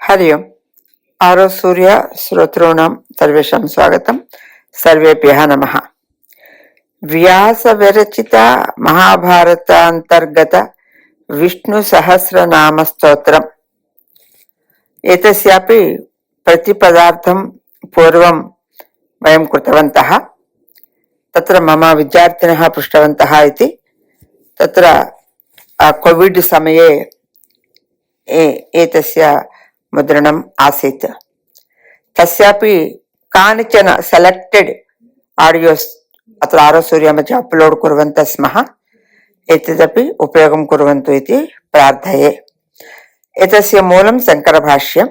हरि ओम्। आरो सूर्य श्रोतॄणां सर्वेषां स्वागतं। सर्वेभ्यः नमः। व्यास विरचित महाभारतान्तर्गत विष्णु सहस्रनाम स्तोत्रम्। एतस्यापि प्रतिपदार्थं पूर्वं वयं कृतवन्तः। तत्र मम विद्यार्थिनः पृष्टवन्तः इति। तत्र कोविड समये एतस्य मुद्रणम् आसीत्। तस्यापि कानिचन सेलेक्टेड् आडियोस् अत्र आरोसूर्य मध्ये अप्लोड् कुर्वन्तः स्मः। एतदपि उपयोगं कुर्वन्तु इति प्रार्थये। एतस्य मूलं शङ्करभाष्यं,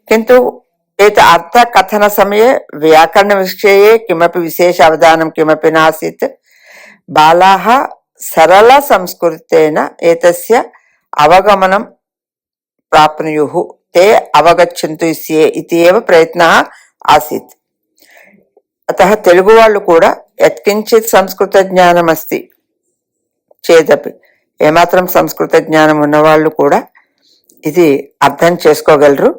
किन्तु एत अर्थकथनसमये व्याकरणविषये किमपि विशेष अवधानं किमपि नासीत्। बालाः सरलसंस्कृतेन एतस्य अवगमनं प्राप्नुयुः, ते अवगच्छन्तु इति एव प्रयत्नः आसीत्। अतः तेलुगु वाळ्ळु कूडा यत्किञ्चित् संस्कृतज्ञानम् अस्ति चेदपि ఏమాత్రం సంస్కృత జ్ఞానం ఉన్నవాళ్ళు కూడా ఇది అర్థం చేసుకోగలరు,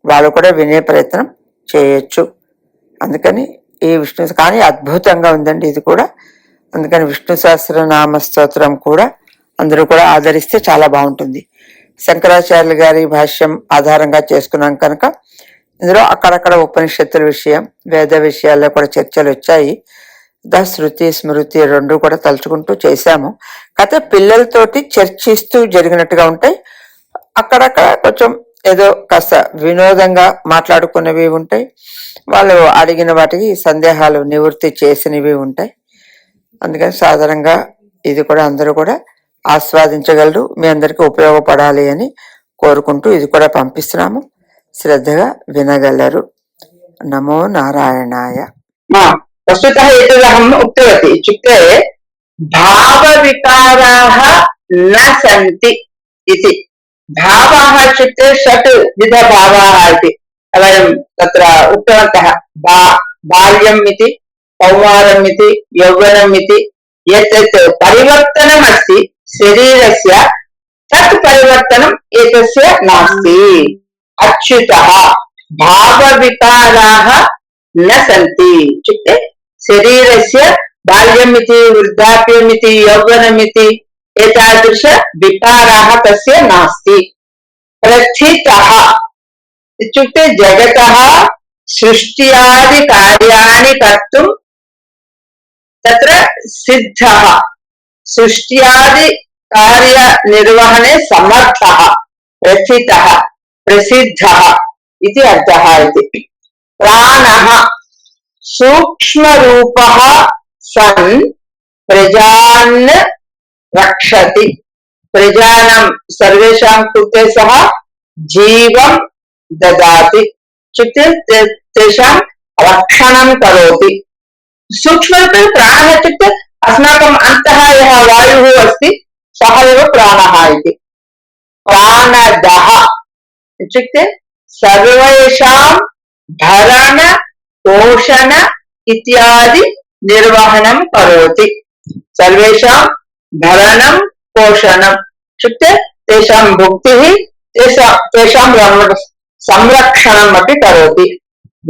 వాళ్ళు కూడా వినే ప్రయత్నం చేయొచ్చు. అందుకని ఈ విష్ణు కానీ అద్భుతంగా ఉందండి ఇది కూడా. అందుకని విష్ణు సహస్రనామ స్తోత్రం కూడా అందరూ కూడా ఆదరిస్తే చాలా బాగుంటుంది. శంకరాచార్యులు గారి భాష్యం ఆధారంగా చేసుకున్నాం కనుక ఇందులో అక్కడక్కడ ఉపనిషత్తుల విషయం, వేద విషయాల్లో కూడా చర్చలు వచ్చాయి. శృతి స్మృతి రెండు కూడా తలుచుకుంటూ చేశాము. కాకపోతే పిల్లలతోటి చర్చిస్తూ జరిగినట్టుగా ఉంటాయి. అక్కడక్కడ కొంచెం ఏదో కాస్త వినోదంగా మాట్లాడుకున్నవి ఉంటాయి, వాళ్ళు అడిగిన వాటికి సందేహాలు నివృత్తి చేసినవి ఉంటాయి. అందుకని సాధారణంగా ఇది కూడా అందరూ కూడా ఆస్వాదించగలరు, మీ అందరికీ ఉపయోగపడాలి అని కోరుకుంటూ ఇది కూడా పంపిస్తున్నాము. శ్రద్ధగా వినగలరు. నమో నారాయణాయ. वस्तुतः एतदहम् उक्तवती, इत्युक्ते भावविकाराः न सन्ति इति। भावाः इत्युक्ते षट् विधभावाः इति वयं तत्र उक्तवन्तः। बाल्यम् इति, कौमारम् इति, यौवनम् इति। यत् परिवर्तनम् अस्ति शरीरस्य, तत् परिवर्तनम् एतस्य नास्ति। अच्युतः भावविकाराः न सन्ति इत्युक्ते शरीरस्य बाल्यमिति, वृद्धाप्यमिति, यौवनमिति एतादृश विकाराः तस्य नास्ति। प्रस्थितः इत्युक्ते जगतः सृष्ट्यादि कार्याणि कर्तुं तत्र सिद्धः, सृष्ट्यादि कार्यनिर्वहणे समर्थः। प्रस्थितः प्रसिद्धः इति अर्थः इति। प्राणः सूक्ष्मरूपः सन् प्रजान् रक्षति। प्रजानां सर्वेषां कृते सः जीवं ददाति, इत्युक्ते तेषां रक्षणं करोति। सूक्ष्मरूपेण प्राणः इत्युक्ते अस्माकम् अन्तः यः वायुः अस्ति सः एव प्राणः इति। प्राणदः इत्युक्ते सर्वेषां भरण पोषण इत्यादि निर्वहणं करोति। सर्वेषां भरणं पोषणम् इत्युक्ते तेषां भुक्तिः, तेषां संरक्षणम् अपि करोति।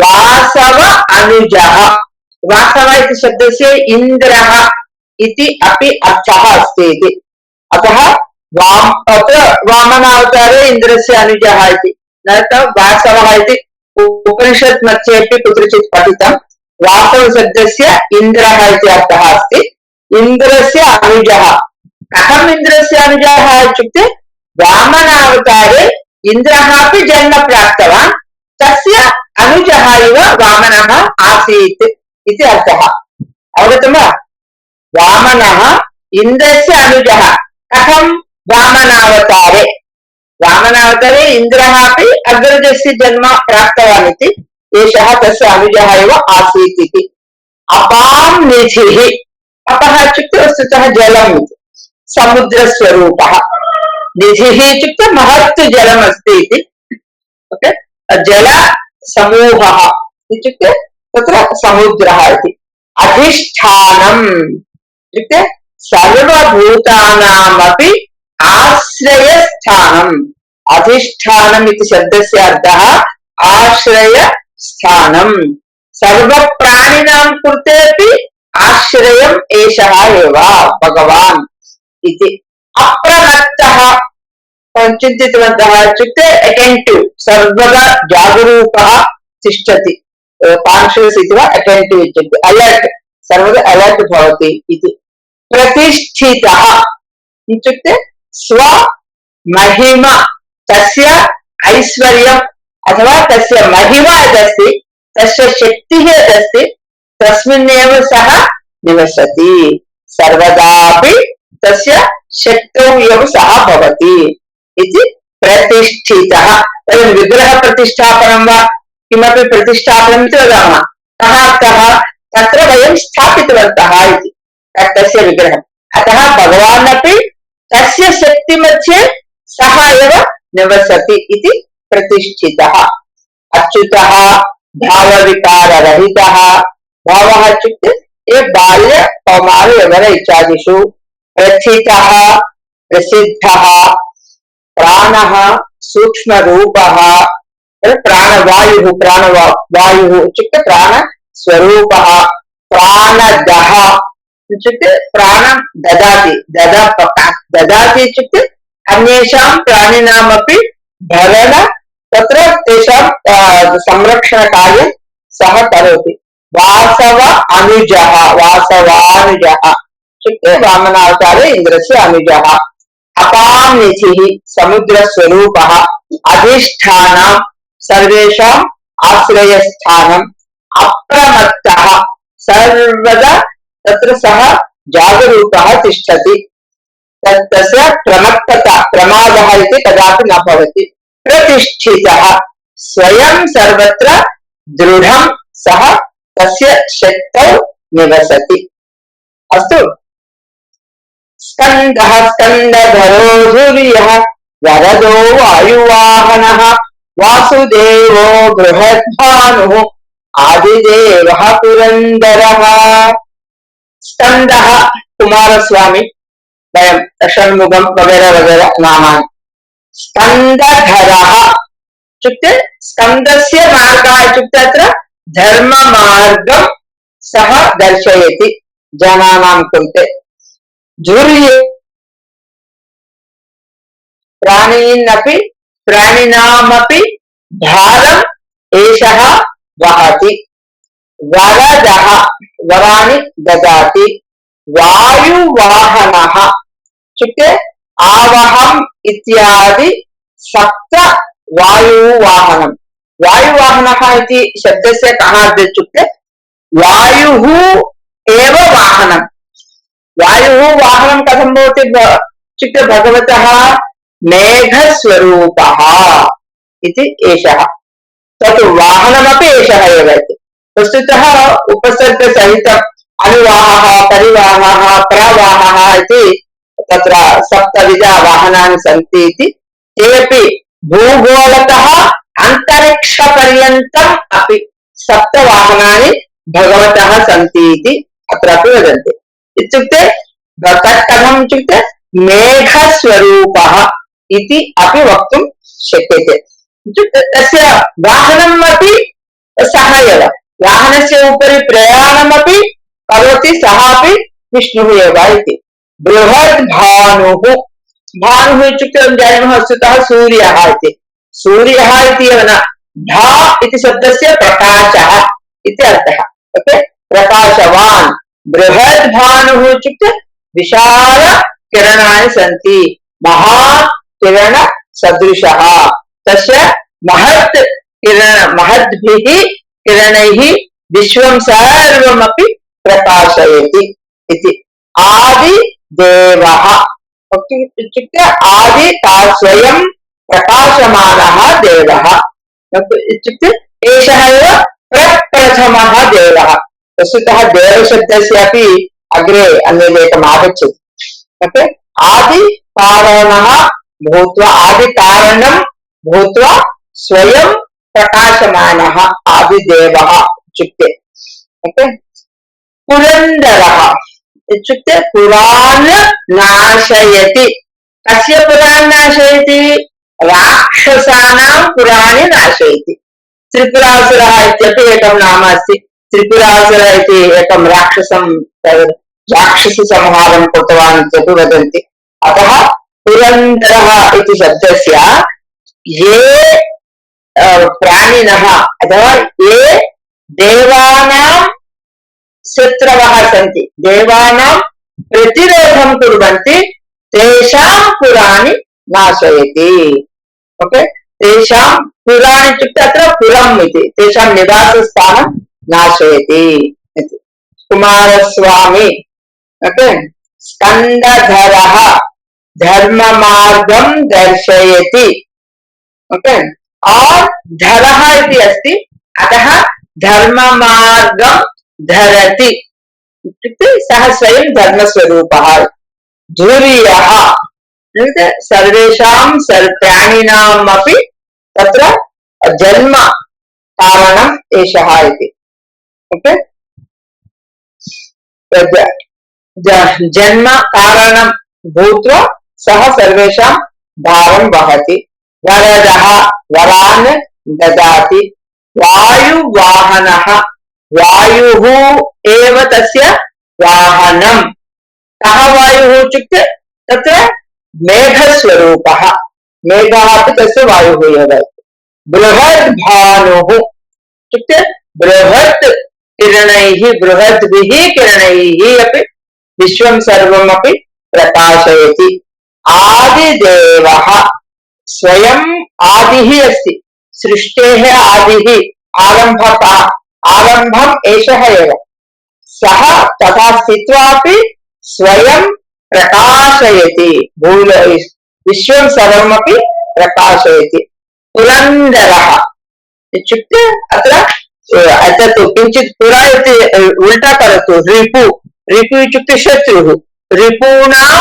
वासव अनुजः, वासव इति शब्दस्य इन्द्रः इति अपि अर्थः अस्ति इति। अतः वामनावतारे इन्द्रस्य अनुजः इति न वासवः इति उपनिषत् मध्ये अपि कुत्रचित् पठितं। वासव शब्दस्य इन्द्रः इति अर्थः अस्ति। इन्द्रस्य अनुजः, कथम् इन्द्रस्य अनुजः इत्युक्ते वामनावतारे इन्द्रः अपि जन्म प्राप्तवान्, तस्य अनुजः इव वामनः आसीत् इति अर्थः। अवगतं वा? वामनः इन्द्रस्य अनुजः। कथं? वामनावतारे। वामनावतारे इन्द्रः अपि अग्रजस्य जन्म प्राप्तवान् इति, एषः तस्य अनुजः एव आसीत् इति। अपां निधिः, अपः इत्युक्ते वस्तुतः जलम् इति, समुद्रस्वरूपः। निधिः इत्युक्ते महत् जलमस्ति इति। ओके, जलसमूहः इत्युक्ते तत्र समुद्रः इति। अधिष्ठानम् इत्युक्ते सर्वभूतानामपि आश्रयस्थानम्, अधिष्ठानम् इति शब्दस्य अर्थः आश्रयस्थानम्। सर्वप्राणिनां कृते अपि आश्रयम् एषः एव भगवान् इति। अप्रमत्तः चिन्तितवन्तः इत्युक्ते अटेन्टिव्, सर्वदा जागरूकः तिष्ठति, कान्शियस् इति वा अटेन्टिव् इत्युक्ते अलर्ट्, सर्वदा अलर्ट् भवति इति। प्रतिष्ठितः इत्युक्ते स्वमहिमा, तस्य ऐश्वर्यम् अथवा तस्य महिमा यदस्ति, तस्य शक्तिः यदस्ति, तस्मिन्नेव सः निवसति, सर्वदापि तस्य शक्तौ एव सः भवति इति प्रतिष्ठितः। वयं विग्रहप्रतिष्ठापनं वा किमपि प्रतिष्ठापनम् इति वदामः, कः अर्थः, तत्र वयं स्थापितवन्तः इति तस्य विग्रहम्। अतः भगवान् अपि तस्य शक्ति मध्ये सः एव निवसति इति प्रतिष्ठितः। अच्युतः भावविकाररहितः, भावः इत्युक्ते ये बाल्य कौमार यवन इत्यादिषु, प्रथितः प्रसिद्धः, प्राणः सूक्ष्मरूपः, प्राणवायुः, प्राणवायुः इत्युक्ते प्राणस्वरूपः, प्राणदः इत्युक्ते प्राणं ददाति, ददाति इत्युक्ते अन्येषां प्राणिनामपि भरण, तत्र तेषां संरक्षणकार्यं सः करोति। वासव अनुजः, वासवानुजः इत्युक्ते वामनावतारे इन्द्रस्य अनुजः। अपानिधिः समुद्रस्वरूपः, अधिष्ठानं सर्वेषाम् आश्रयस्थानम्। अप्रमत्तः सर्वदा तत्र सः जागरूकः तिष्ठति, तस्य प्रमत्तता, प्रमादः इति कदापि न भवति। प्रतिष्ठितः स्वयं सर्वत्र दृढं सः तस्य शक्तौ निवसति। अस्तु। स्कन्दः स्कन्दधरो धुर्यः, वरदो वायुवाहनः, वासुदेवो बृहद्भानुः, आदिदेवः पुरन्दरः। स्कन्दः कुमारस्वामी, वयं षण्मुखं वगैरह वगैरह नामानि। स्कन्दधरः इत्युक्ते स्कन्दस्य मार्गः इत्युक्ते अत्र धर्ममार्गं सः दर्शयति जनानां कृते। धुर्ये प्राणिनामपि भारम् एषः वहति। वरदः वराणि ददाति। वायुवाहनः इत्युक्ते आवहम् इत्यादि सप्त वायुवाहनम्। वायुवाहनः इति शब्दस्य कः अर्थः इत्युक्ते वायुः एव वाहनम्। वायुः वाहनं कथं भवति इत्युक्ते भगवतः मेघस्वरूपः इति एषः, तत् वाहनमपि एषः एव इति। वस्तुतः उपसर्गसहितम् अनुवाहः, परिवाहः, प्रवाहः इति तत्र सप्तविध वाहनानि सन्ति इति। ते अपि भूगोलतः अन्तरिक्षपर्यन्तम् अपि सप्तवाहनानि भगवतः सन्ति इति अत्रापि वदन्ति। इत्युक्ते तत् कथम् इत्युक्ते मेघस्वरूपः इति अपि वक्तुं शक्यते। इत्युक्ते तस्य वाहनम् अपि सः एव, वाहनस्य उपरि प्रयाणमपि करोति सः अपि विष्णुः एव इति। बृहद्भानुः, भानुः इत्युक्ते वयं जानीमः वस्तुतः सूर्यः इति। सूर्यः इति एव न, भा इति शब्दस्य प्रकाशः इति अर्थः। ओके, प्रकाशवान्। बृहद्भानुः इत्युक्ते विशाल किरणानि सन्ति, महाकिरणसदृशः, तस्य महद्भिः किरणैः विश्वं सर्वमपि प्रकाशयति इति। आदिदेवः इत्युक्ते आदि स्वयं प्रकाशमानः देवः इत्युक्ते एषः एव प्रप्रथमः देवः। वस्तुतः देवशब्दस्यापि अग्रे अन्यदेकम् आगच्छति। ओके, आदिकारणः भूत्वा, आदिकारणं भूत्वा स्वयं प्रकाशमानः आदिदेवः इत्युक्ते। ओके, पुरन्दरः इत्युक्ते पुरान् नाशयति। कस्य पुरान् नाशयति? राक्षसानां पुराणि नाशयति। त्रिपुरासुरः इत्यपि एकं नाम अस्ति। त्रिपुरासुर इति एकं राक्षससंहारं कृतवान् इत्यपि वदन्ति। अतः पुरन्दरः इति शब्दस्य ये प्राणिनः अथवा ये देवानां शत्रवः सन्ति, देवानां प्रतिरोधं कुर्वन्ति, तेषां पुराणि नाशयति। ओके, तेषां पुराणि इत्युक्ते अत्र पुरम् इति, तेषां निवासस्थानं नाशयति इति। कुमारस्वामी, ओके, स्कन्दधरः धर्ममार्गं दर्शयति। ओके, और धरः इति अस्ति, अतः धर्ममार्गं धरति इत्युक्ते सः स्वयं धर्मस्वरूपः। धुर्यः सर्वेषां प्राणिनाम् अपि तत्र जन्म कारणम् एषः इति। ओके, जन्म कारणं भूत्वा सः सर्वेषां भारं वहति। वरदः वरान् ददाति। वायुवाहनः वायुः एव तस्य वाहनं। कः वायुः इत्युक्ते तत्र मेघस्वरूपः, मेघः अपि तस्य वायुः एव। बृहद्भानुः इत्युक्ते बृहत् किरणैः, बृहद्भिः किरणैः अपि विश्वं सर्वमपि प्रकाशयति। आदिदेवः स्वयं आदिः अस्ति, सृष्टेः आदिः, आरम्भकः, आरम्भम् एषः एव। सः तथा स्थित्वापि स्वयं प्रकाशयति, विश्वं सर्वमपि प्रकाशयति। पुरन्दरः इत्युक्ते अत्र एतत् किञ्चित् पुरा इति उल्टा करोतु। रिपु, रिपु इत्युक्ते शत्रुः, रिपूणां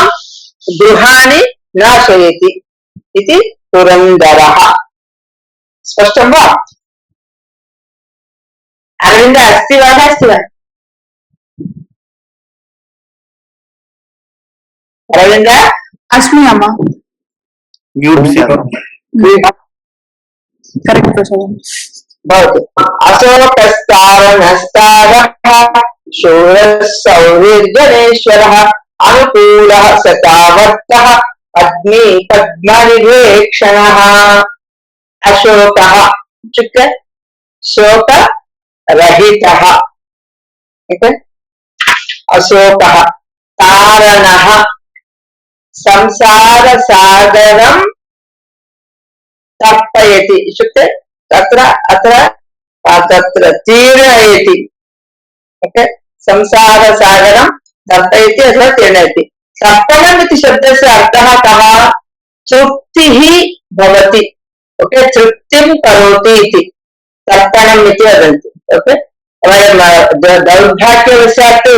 गृहाणि नाशयति इति पुरन्दरः। स्पष्टं वा? अरविन्द अस्ति वा नास्ति वा? अरविन्द अस्मि अम्मा। करेक्ट् भवतु। अशोकस्तारणस्तारः शूरः सौर्यगणेश्वरः अनुकूलः सतावर्तः अग्नि पद्मनिवेक्षणः। अशोकः इत्युक्ते शोकरहितः। अशोकः। तारणः संसारसागरं तर्पयति इत्युक्ते तत्र तीर्णयति। ओके, संसारसागरं तर्पयति अथवा तीर्णयति। तर्पणम् इति शब्दस्य अर्थः कः? तृप्तिः भवति। ओके, तृप्तिं करोति इति तर्पणम् इति वदन्ति। ओके, वयं दौर्भाग्यवशात्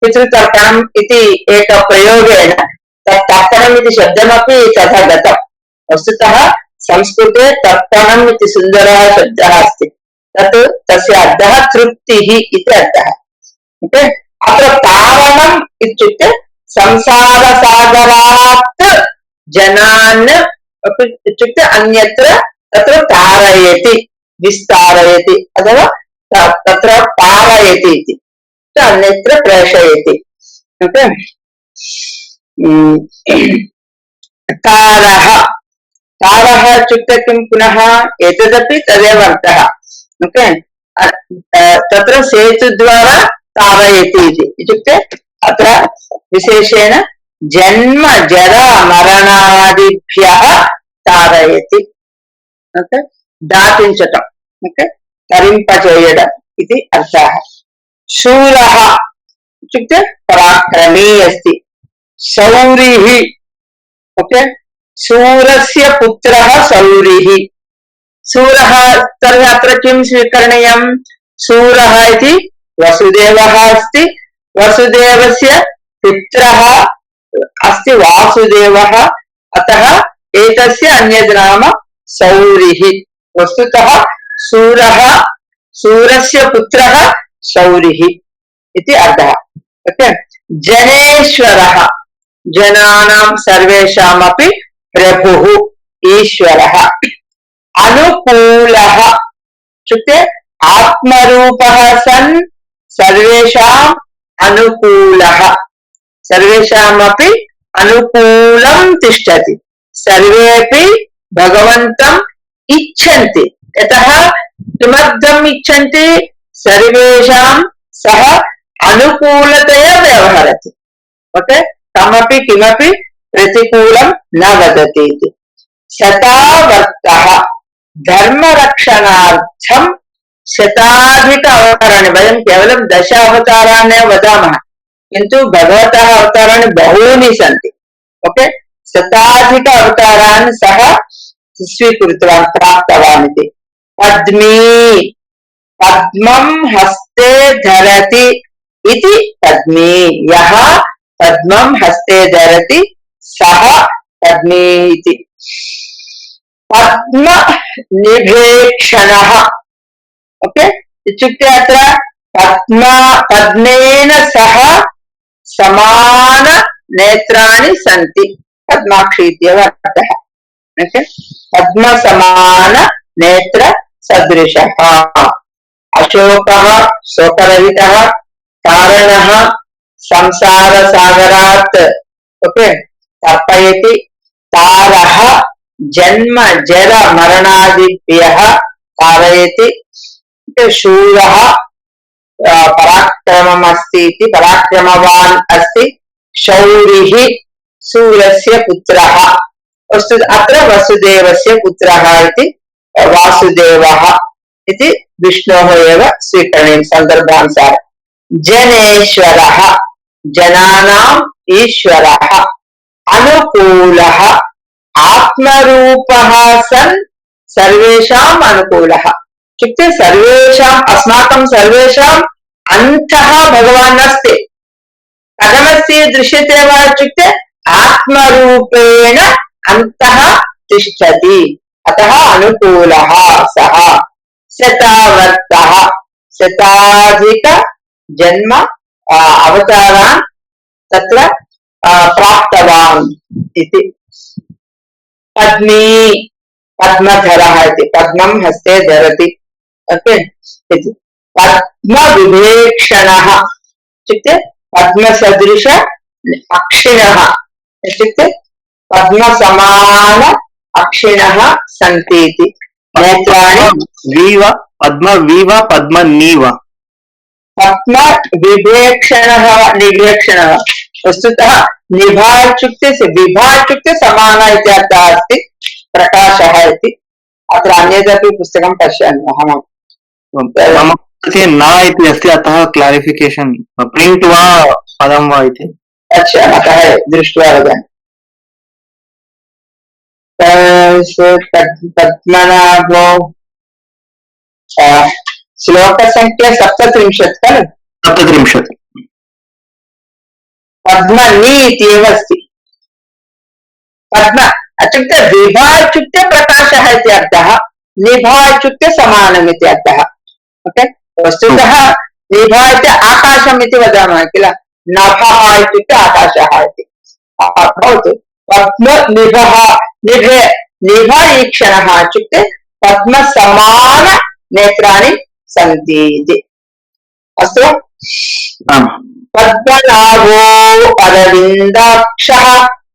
पितृतर्पणम् इति एक प्रयोगेन तत् तर्पणम् इति शब्दमपि तथा गतम्। वस्तुतः संस्कृते तर्पणम् इति सुन्दरः शब्दः अस्ति, तत् तस्य अर्थः तृप्तिः इति अर्थः। ओके, अत्र तारणम् इत्युक्ते संसारसागरात् जनान् इत्युक्ते अन्यत्र तत्र तारयति, विस्तारयति अथवा तत्र पारयति इति, अन्यत्र प्रेषयति। ओके, तारः, तारः इत्युक्ते किं? पुनः एतदपि तदेव अर्थः। ओके, तत्र सेतुद्वारा तारयति इत्युक्ते अत्र विशेषेण जन्म जरा मरणादिभ्यः तारयति। ओके, दातिंचटम्, ओके, तरिंपचेयडम् इति अर्थः। शूरः इत्युक्ते पराक्रमी अस्ति। शौरिः, ओके, शूरस्य पुत्रः शौरिः। शूरः तर्हि अत्र किं स्वीकरणीयं? शूरः इति वसुदेवः अस्ति, वसुदेवस्य पुत्रः अस्ति वासुदेवः, अतः एतस्य अन्यद् नाम शौरिः। वस्तुतः शूरः, शूरस्य पुत्रः शौरिः इति अर्थः। ओके, जनेश्वरः जनानां सर्वेषामपि प्रभुः। ईश्वरः अनुकूलः इत्युक्ते आत्मरूपः सन् सर्वेषाम् अनुकूलः सर्वेषामपि अनुकूलं तिष्ठति सर्वेपि भगवन्तम् इच्छन्ति यतः किमर्थम् इच्छन्ति सर्वेषां सः अनुकूलतया व्यवहरति ओके कमपि किमपि प्रतिकूलं न वदति इति शतावर्तः धर्मरक्षणार्थं शताधिक अवताराणि वयं केवलं 10 अवताराण्येव वदामः किन्तु भगवतः अवताराणि बहूनि सन्ति ओके शताधिक अवतारान् सः स्वीकृतवान् प्राप्तवान् इति पद्मी पद्मं हस्ते धरति इति पद्मी यः पद्मं हस्ते धरति सः पद्मी इति पद्मनिभेक्षणः ओके इत्युक्ते अत्र पद्मेन सह समान नेत्राणि सन्ति पद्माक्षी इत्येव अर्थः ओके पद्मसमान नेत्र सदृशः अशोकः शोकरहितः कारणः संसारसागरात् ओके तर्पयति तारः जन्म जर मरणादिभ्यः तारयति शूरः पराक्रममस्ति इति पराक्रमवान् अस्ति शौरिः सूरस्य पुत्रः अत्र वसुदेवस्य पुत्रः इति वासुदेवः इति विष्णोः एव स्वीकरणीयं सन्दर्भानुसारं जनेश्वरः जनानाम् ईश्वरः अनुकूलः आत्मरूपः सन् सर्वेषाम् अनुकूलः इत्युक्ते सर्वेषाम् अस्माकं सर्वेषाम् अन्तः भगवान् अस्ति कथमस्ति दृश्यते वा इत्युक्ते आत्मरूपेण अन्तः तिष्ठति अतः अनुकूलः सः शतावर्तः शताधिक जन्म अवतारान् तत्र प्राप्तवान् इति पद्मी पद्मधरः इति पद्मं हस्ते धरति ओके इति पद्मविभेक्षणः इत्युक्ते पद्मसदृश अक्षिणः इत्युक्ते पद्मसमान अक्षिणः सन्ति इति नेत्राणि वीव पद्मवीव पद्मनीव पद्मविभेक्षणः निभेक्षणः वस्तुतः निभा इत्युक्ते विभा इत्युक्ते समान इति अर्थः अस्ति प्रकाशः इति अत्र अन्यदपि पुस्तकं पश्यामः मम न इति अस्ति अतः क्लारिफिकेशन् प्रिण्ट् वा पदं वा इति अच्छा अतः दृष्ट्वा वदामि पद्मनाभो श्लोकसङ्ख्या 37 खलु 37 पद्मनी इत्येव अस्ति पद्म इत्युक्ते विभा इत्युक्ते प्रकाशः इति अर्थः निभा इत्युक्ते समानम् इति अर्थः ओके वस्तुतः निभा इति आकाशम् इति वदामः किल नभः इत्युक्ते आकाशः इति भवतु पद्मनिभः निभे निभईक्षणः इत्युक्ते पद्मसमान नेत्राणि सन्ति इति अस्तु पद्मनाभो अरविन्दाक्षः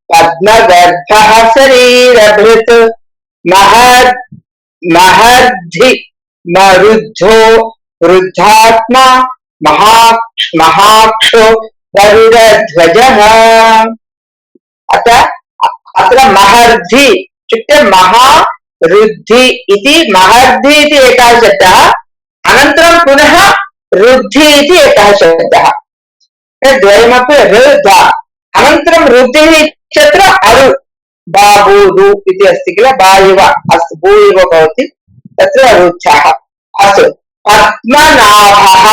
पद्मगर्भः शरीरभृत् महर्धि मरुद्धो वृद्धात्मा महाक्षो गरुडध्वजः अत्र महर्धि इत्युक्ते महारुद्धि इति महर्धि इति एकः शब्दः अनन्तरं पुनः रुद्धि इति एकः शब्दः द्वयमपि रुद्ध अनन्तरं रुद्धिः इत्यत्र अरु बाबूरु इति अस्ति किल बा इव अस्तु भू इव भवति तत्र रुद्धः अस्तु पद्मनाभः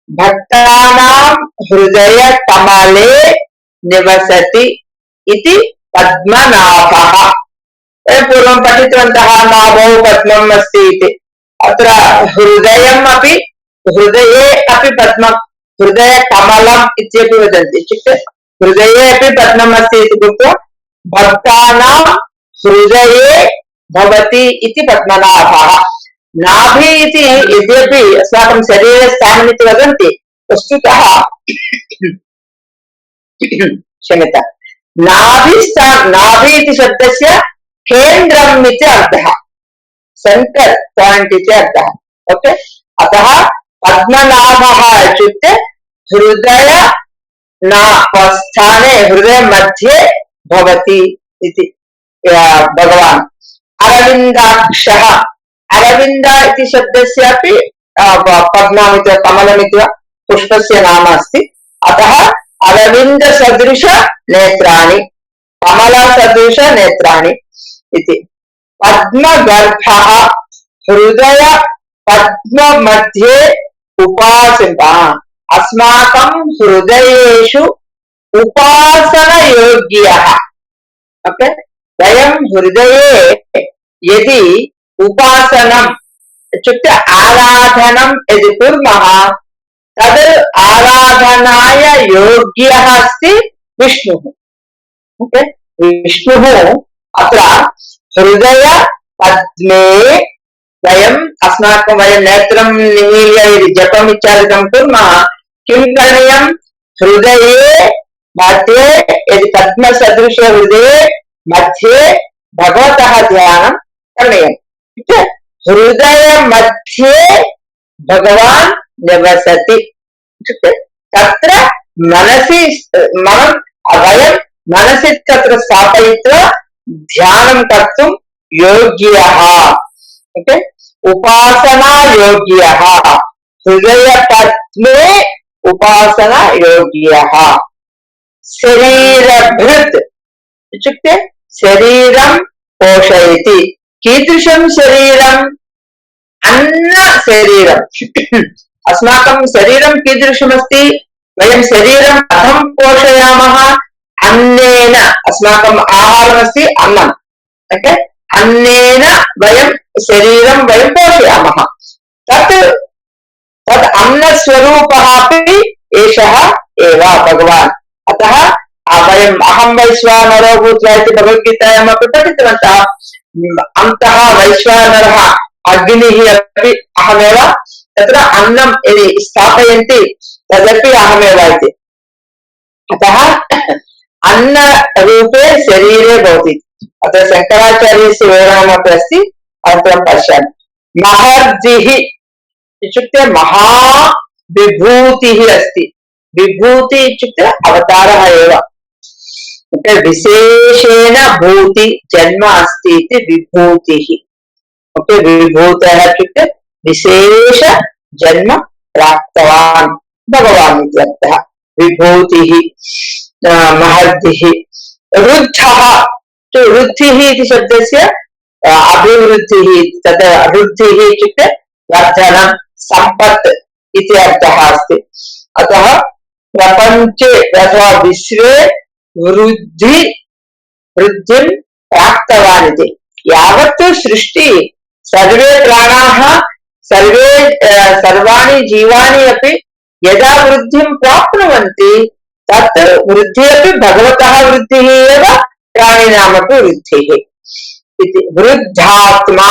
भक्तानां हृदयकमले निवसति इति पद्मनाभः पूर्वं पठितवन्तः नाभौ पद्मम् अस्ति इति अत्र हृदयम् अपि हृदये अपि पद्मम् हृदयकमलम् इत्यपि वदन्ति इत्युक्ते हृदये अपि पद्मम् अस्ति इति कृत्वा भक्तानां हृदये भवति इति पद्मनाभः। नाभि इति यद्यपि अस्माकं शरीरस्थानम् इति वदन्ति, वस्तुतः क्षम्यतां, नाभि इति शब्दस्य केन्द्रम् इति अर्थः, सेंटर पॉइंट इति अर्थः। ओके, अतः पद्मनाभः इत्युक्ते हृदय स्थाने, हृदय मध्ये भवति इति भगवान्। अरविन्दाक्षः, अरविन्द इति शब्दस्यापि पद्ममिति कमलमिति पुष्पस्य नाम अस्ति। अतः अरविन्द सदृश नेत्राणि, कमल सदृश नेत्राणि इति। पद्मगर्भः, हृदय पद्म मध्ये उपासिता, अस्माकं हृदयेषु उपासनयोग्यः। ओके, वयं हृदये यदि उपासनम् इत्युक्ते आराधनं यदि कुर्मः, तद् आराधनाय योग्यः अस्ति विष्णुः। ओके, विष्णुः अत्र हृदय पद्मे वयम् वयं नेत्रं निमील्य यदि जपम् इत्यादिकं कुर्मः, किं करणीयं? हृदये मध्ये, यदि पद्मसदृश हृदये मध्ये भगवतः ध्यानं करणीयम्। हृदय मध्ये भगवान् निवसति इत्युक्ते तत्र मनसि वयं मनसि तत्र स्थापयित्वा ध्यानं कर्तुं योग्यः। ओके, उपासना योग्यः, हृदय पद्मे उपासना योग्यः। शरीरभृत् इत्युक्ते शरीरं पोषयति। कीदृशं शरीरम्? अन्न शरीरम्। अस्माकं शरीरं कीदृशमस्ति? वयं शरीरं कथं पोषयामः? अन्नेन। अस्माकम् आहारमस्ति अन्नम्। ओके, अन्नेन वयं शरीरं वयं पोषयामः। तत् अन्नस्वरूपः अपि एषः एव भगवान्। अतः वयम् अहं वैश्वानरो भूत्वा इति भगवद्गीतायामपि पठितवन्तः। अन्तः वैश्वानरः अग्निः अपि अहमेव, तत्र अन्नं यदि स्थापयन्ति तदपि अहमेव इति। अतः अन्नरूपे शरीरे भवति। अतः शङ्कराचार्यस्य विवरणमपि अस्ति, अनन्तरं पश्यामि। महर्जिः इत्युक्ते महाविभूतिः अस्ति। विभूति इत्युक्ते अवतारः एव। विशेषेण भूति जन्म अस्ति इति विभूतिः। ओके, विभूतः इत्युक्ते विशेष जन्म प्राप्तवान् भगवान् इति अर्थः। विभूतिः, महर्जिः। रुद्धः, रुद्धिः इति शब्दस्य अभिवृद्धिः, तद् रुद्धिः इत्युक्ते वर्धनं, सम्पत् इति अर्थः अस्ति। अतः प्रपञ्चे अथवा विश्वे वृद्धिं प्राप्तवान् इति। यावत् सृष्टि, सर्वे प्राणाः, सर्वाणि जीवानि अपि यदा वृद्धिं प्राप्नुवन्ति, तत् वृद्धिः अपि भगवतः वृद्धिः एव, प्राणिनामपि वृद्धिः इति। वृद्धात्मा,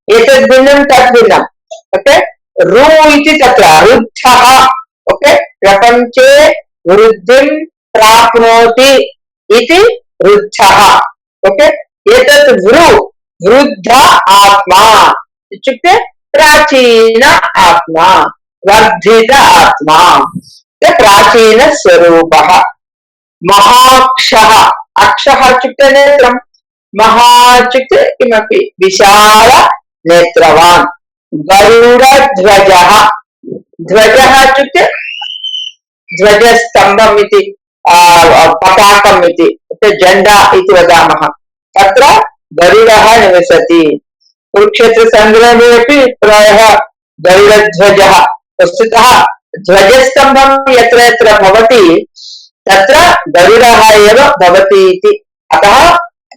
एतद् भिन्नं तद् भिन्नम्। ओके, रु इति तत्र वृद्धः। ओके, प्रपञ्चे वृद्धिं प्राप्नोति इति वृद्धः। ओके, एतत् वृद्ध आत्मा इत्युक्ते प्राचीन आत्मा, वर्धित आत्मा, प्राचीन स्वरूपः। महाक्षः, अक्षः इत्युक्ते नेत्रं, महा इत्युक्ते किमपि विशाल नेत्रवान्। गरुडध्वजः, ध्वजः इत्युक्ते ध्वजस्तम्भम् इति, पताकम् इति, झण्डा इति वदामः। तत्र गरुडः निवसति। कुरुक्षेत्रसङ्ग्रामे अपि प्रायः गरुडध्वजः। वस्तुतः ध्वजस्तम्भं यत्र यत्र भवति तत्र गरुडः एव भवति इति। अतः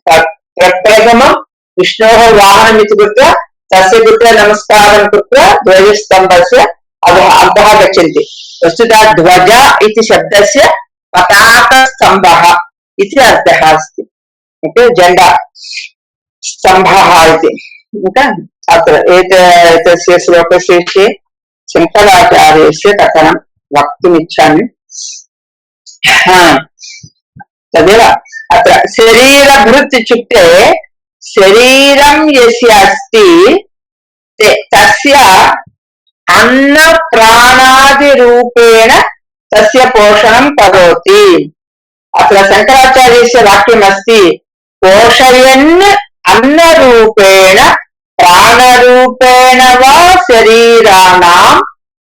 प्रप्रथमं विष्णोः वाहनम् इति कृत्वा तस्य कृते नमस्कारं कृत्वा ध्वजस्तम्भस्य अन्तः गच्छन्ति। वस्तुतः ध्वज इति शब्दस्य पताकस्तम्भः इति अर्थः अस्ति। ओके, झण्डा। स्तम्भः इति अत्र एतस्य श्लोकस्य विषये शङ्कराचार्यस्य कथनं वक्तुमिच्छामि। तदेव अत्र शरीरभृत् इत्युक्ते शरीरं यस्य अस्ति तस्य अन्नप्राणादिरूपेण तस्य पोषणं करोति। अत्र शङ्कराचार्यस्य वाक्यमस्ति पोषयन् अन्नरूपेण प्राणरूपेण वा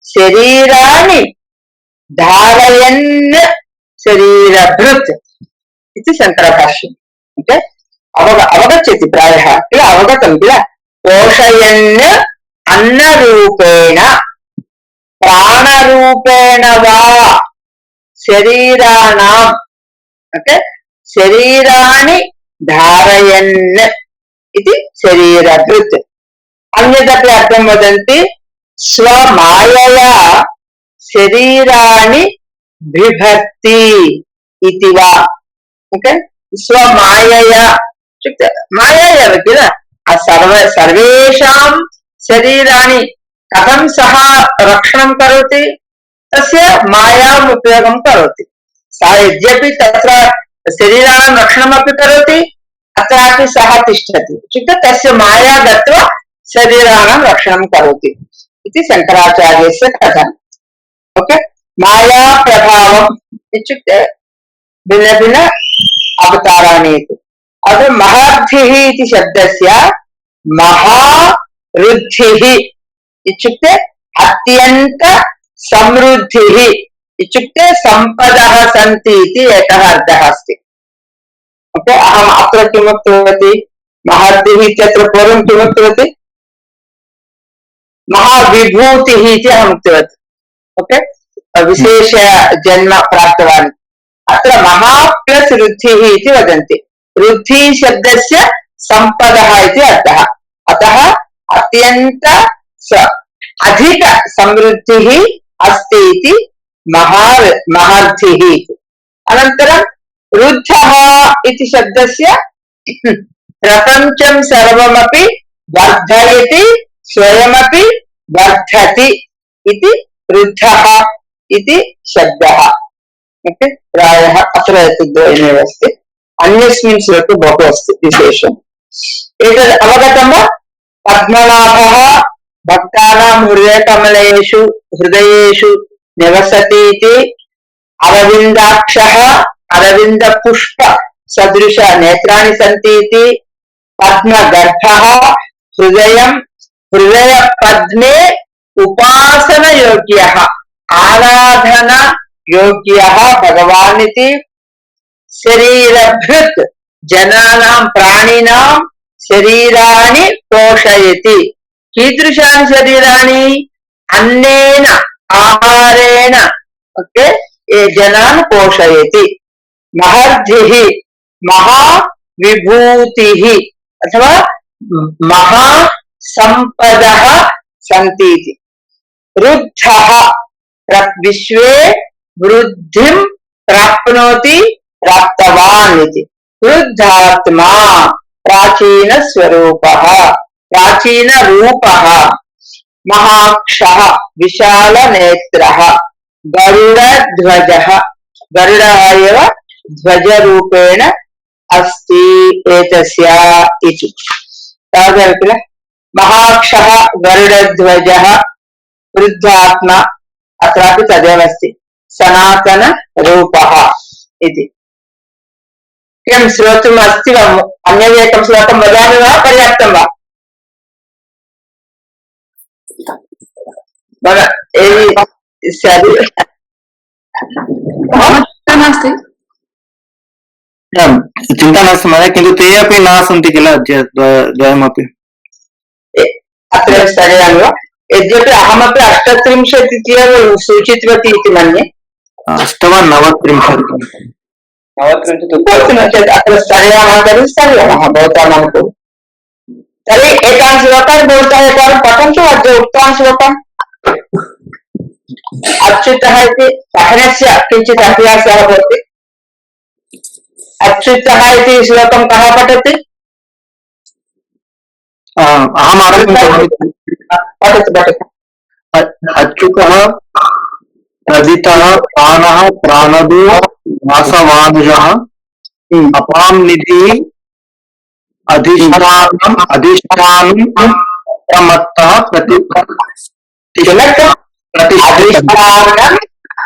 शरीराणि धारयन् शरीरभृत् इति शङ्करभाष्यम्। ओके, अवगच्छति प्रायः किल, अवगतं किल। पोषयन् अन्नरूपेण प्राणरूपेण वा शरीराणाम्, ओके, शरीराणि धारयन् इति शरीरभृत्। अन्यदपि अर्थं वदन्ति स्वमायया शरीराणि बिभर्ति इति वा। ओके, स्वमायया इत्युक्ते माया एव किल, सर्वेषां शरीराणि कथं सः रक्षणं करोति, तस्य मायाम् उपयोगं करोति। सः यद्यपि तत्र शरीराणां रक्षणमपि करोति, अत्रापि सः तिष्ठति इत्युक्ते तस्य माया गत्वा शरीराणां रक्षणं करोति इति शङ्कराचार्यस्य कथनम्। ओके, माया प्रभावम् इत्युक्ते भिन्न भिन्न अवताराणि। अत्र महर्धिः इति शब्दस्य महारुद्धिः इत्युक्ते अत्यन्त समृद्धिः इत्युक्ते सम्पदः सन्ति इति एकः अर्थः अस्ति। ओके, अहम् अत्र किम् उक्तवती, महर्धिः इत्यत्र पूर्वं किम् उक्तवती, महाविभूतिः इति अहम् उक्तवती। ओके, विशेष जन्म प्राप्तवान्। अत्र महा प्लस् रुद्धिः इति वदन्ति। रुद्धि शब्दस्य सम्पदः इति अर्थः। अतः अत्यन्त अधिक समृद्धिः अस्ति इति महर्धिः। अनन्तरं रुद्धः इति शब्दस्य प्रपञ्चं सर्वमपि वर्धयति स्वयमपि वर्धति इति रुद्धः इति शब्दः। ओके, प्रायः अत्र द्वयमेव अस्ति, अन्यस्मिन् श्लोके बहु अस्ति विशेषम्। एतद् अवगतं वा? पद्मनाभः भक्तानां हृदयेषु निवसति इति, अरविन्दाक्षः अरविन्दपुष्प सदृश नेत्राणि सन्ति इति, पद्मगर्भः हृदयपद्मे उपासनयोग्यः आराधनयोग्यः भगवान् इति, शरीरभृत् जनानां प्राणिनां शरीराणि पोषयति। कीदृशानि शरीराणि? अन्नेन आहारेण ओके जनान् पोषयति। महर्धिः महाविभूतिः अथवा महासम्पदः सन्ति इति। रुद्धः विश्वे वृद्धिं प्राप्नोति प्राप्तवान् इति। वृद्धात्मा प्राचीनस्वरूपः प्राचीनरूपः। महाक्षः विशालनेत्रः। गरुडध्वजः गरुडः एव ध्वजरूपेण अस्ति एतस्य इति। किल महाक्षः गरुडध्वजः वृद्धात्मा अत्रापि तदेव अस्ति सनातनरूपः इति। किं श्रोतुम् अस्ति वा? अन्यदेकं श्लोकं वदामि वा? पर्याप्तं वा? चिन्ता नास्ति महोदय, किन्तु ते अपि न सन्ति किल द्वयमपि अत्र स्थगयामि वा? यद्यपि अहमपि 38 इति एव सूचितवती इति मन्ये। 8 वा 39 चेत् अत्र स्थगयामः तर्हि स्थगयामः भवतां नाम। तर्हि एतान् श्लोकान् भवन्तः एकवारं पठन्तु। अद्य उक्तान् श्लोकान् अच्युतः इति पठनस्य किञ्चित् अभ्यासः भवति। अच्युतः इति श्लोकं कः पठति? अहम् आरम्भं करोमि। पठतु पठतु। अच्युतः प्रदितः प्राणः प्राणदो वासवानुजः अपां निधिः अधिष्ठानम् प्रमत्तः अधिष्ठानम्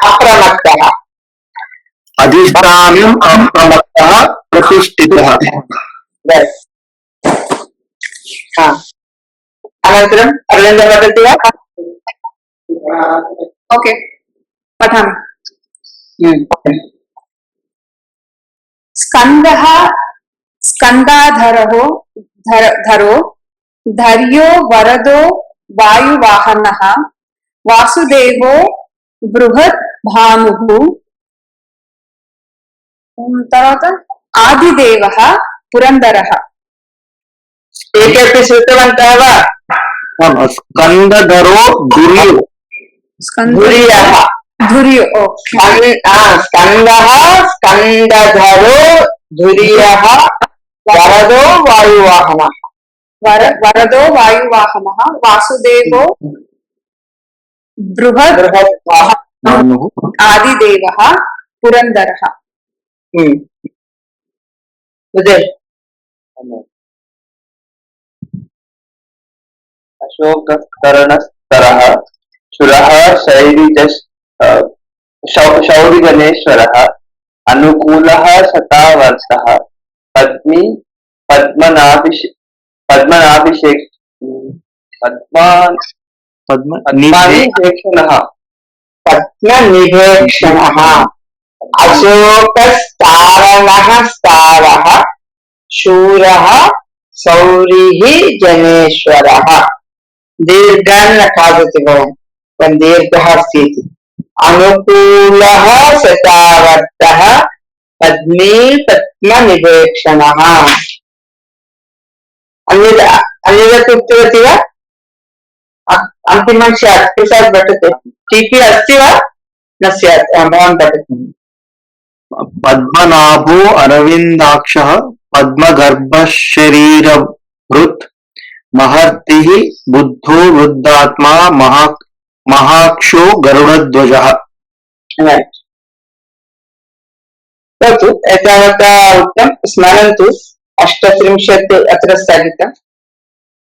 अप्रमत्तः अधिष्ठानम् अप्रमत्तः प्रतिष्ठितः। अनन्तरम् अरविन्द वदति वा? ओके पठामि। स्कन्दः स्कन्धाधरो धर्यो वरदो वायुवाहनः वासुदेवो बृहत् भानुः తర్వాత आदिदेवः पुरन्दरः। एकेपि श्रुतवन्तः वा? स्कन्दधरो धुर्यः धुर्यो स्कन्दः स्कन्दधरो धुर्यः वरदो वायुवाहनः वरदो वायुवाहनः वासुदेवो बृहत् आदिदेवः पुरन्दरः। उदय अशोककर्णस्तरः सुरः शौरिगणेश्वरः अनुकूलः शतावर्षः पद्मी पद्मनिभेक्षणः अशोकस्तारणः स्तारः शूरः सौरिः जनेश्वरः। दीर्घान् न खादति भवान्, दीर्घः अस्ति इति। अनुकूलः शतावर्तः पद्मी पद्मनिभेक्षणः। अन्यदपि उक्तवती वा? अन्तिमं स्यात् प्रसाद् पठतु। टीपी अस्ति वा? न स्यात्, भवान् पठतु। पद्मनाभो अरविन्दाक्षः पद्मगर्भशरीरभृत् महर्तिः बुद्धो वृद्धात्मा महाक्षो गरुडध्वजः। भवतु एतावता उक्तं। स्मरन्तु 38 अत्र स्थगितम्।